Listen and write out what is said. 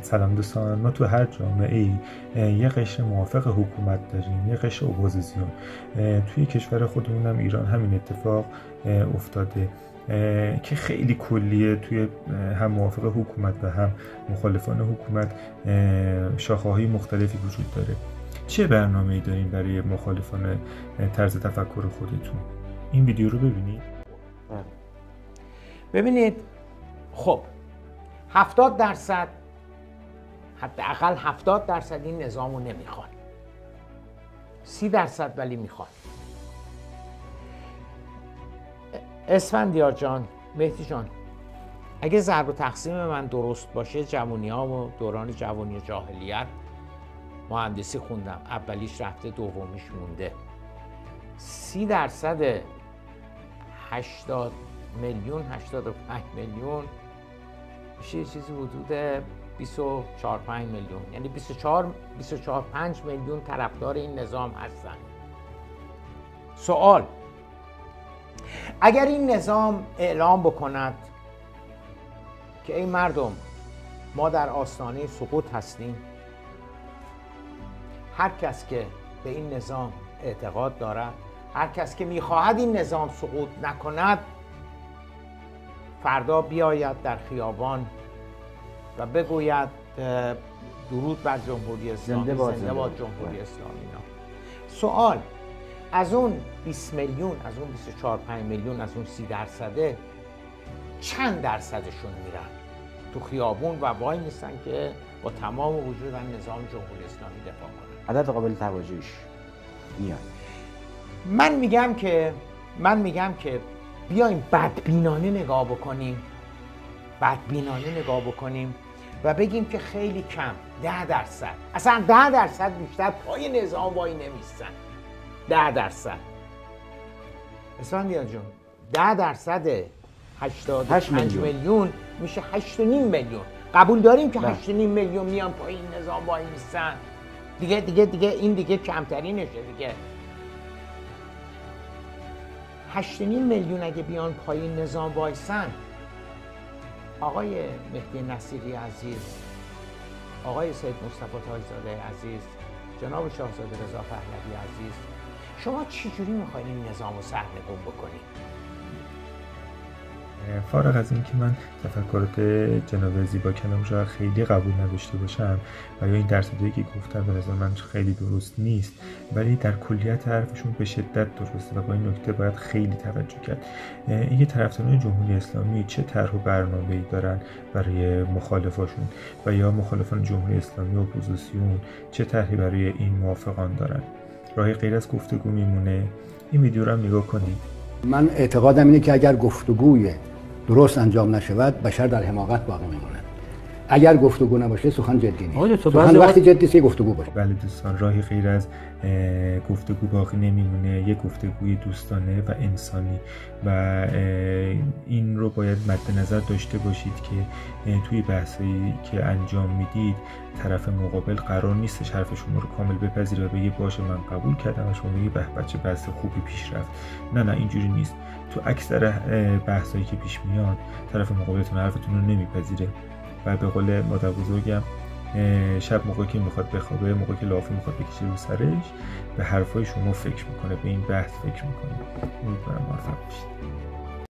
سلام دوستان، ما تو هر جامعه ای یه قشر موافق حکومت داریم، یه قشر اپوزیسیون. توی کشور خودمون هم ایران همین اتفاق افتاده که خیلی کلیه. توی هم موافق حکومت و هم مخالفان حکومت شاخه‌های مختلفی وجود داره. چه برنامه‌ای دارین برای مخالفان طرز تفکر خودتون؟ این ویدیو رو ببینید. ببینید، خب 70% حداقل 70% این نظام رو نمیخوان، 30% ولی میخوان. اسفندیار جان، مهدی جان، اگه ضرب و تقسیم من درست باشه، جوانی ها و دوران جوانی جاهلیت مهندسی خوندم، اولیش رفته دومیش مونده. 30% 80 میلیون 85 میلیون میشه یه چیزی حدود 24-5 میلیون، یعنی 24-5 میلیون طرفدار این نظام هستن. سوال: اگر این نظام اعلام بکند که ای مردم، ما در آستانه سقوط هستیم، هر کس که به این نظام اعتقاد دارد، هر کس که میخواهد این نظام سقوط نکند، فردا بیاید در خیابان و بگوید درود بر جمهوری اسلامی، زنده باد جمهوری اسلامی. سوال: از اون 20 میلیون، از اون 24-5 میلیون، از اون 30%، چند درصدشون میرن تو خیابون و وای میستن که با تمام وجود از نظام جمهوری اسلامی دفاع کنن؟ عدد قابل توجهش میاد. من میگم که بیایم بدبینانه نگاه بکنیم و بگیم که خیلی کم، 10%، اصلا 10% بیشتر پای نظام وای نمیستن. 10%. اسفندیار جون، 10% 85 میلیون میشه 8.5 میلیون. قبول داریم که 8.5 میلیون میان پای این نظام وای میستن. دیگه این دیگه کمترینشه دیگه. 8.5 میلیون اگه بیان پای این نظام وایسن، آقای مهدی نصیری عزیز، آقای سید مصطفی تاج‌زاده عزیز، جناب شاهزاده رضا پهلوی عزیز، شما چجوری میخواین این نظام رو سرنگون بکنید؟ فارغ از اینکه من تفکرات جناب زیبا کلام شاید خیلی قبول نداشته باشم و یا این درصدی که گفتن به نظر من خیلی درست نیست، ولی در کلیت حرفشون به شدت درسته و با این نکته باید خیلی توجه کرد. اینکه طرفداران جمهوری اسلامی چه طرح و برنامه‌ای دارن برای مخالفاشون و یا مخالفان جمهوری اسلامی و اپوزیسیون چه طرحی برای این موافقان دارن، راهی غیر از گفتگو میمونه. این ویدیو رو هم نگاه کنید. من اعتقادم اینه که اگر گفتگوی درست انجام نشود، بشر در حماقت باقی میمونه. اگر گفتگو نباشه، سخن جدی نیست. سخن وقتی جدی است، گفتگو باشه. بله دوستان، راهی غیر از گفتگو باقی نمیمونه. یک گفتگوی دوستانه و انسانی و این رو باید مد نظر داشته باشید که توی بحثایی که انجام میدید، طرف مقابل قرار نیستش حرف شما رو کامل بپذیره و بگه باشه من قبول کردم و شما بگی به بچه بحث خوبی پیش رفت. نه اینجوری نیست. تو اکثر بحثایی که پیش میاد، طرف مقابلتون حرفتون رو نمیپذیره و به قول مادر بزرگم، شب موقعی که میخواد بخوابه، موقعی که لافه میخواد بکشه رو سرش، به حرفای شما فکر میکنه، به این بحث فکر میکنه. امیدوارم موفق باشید.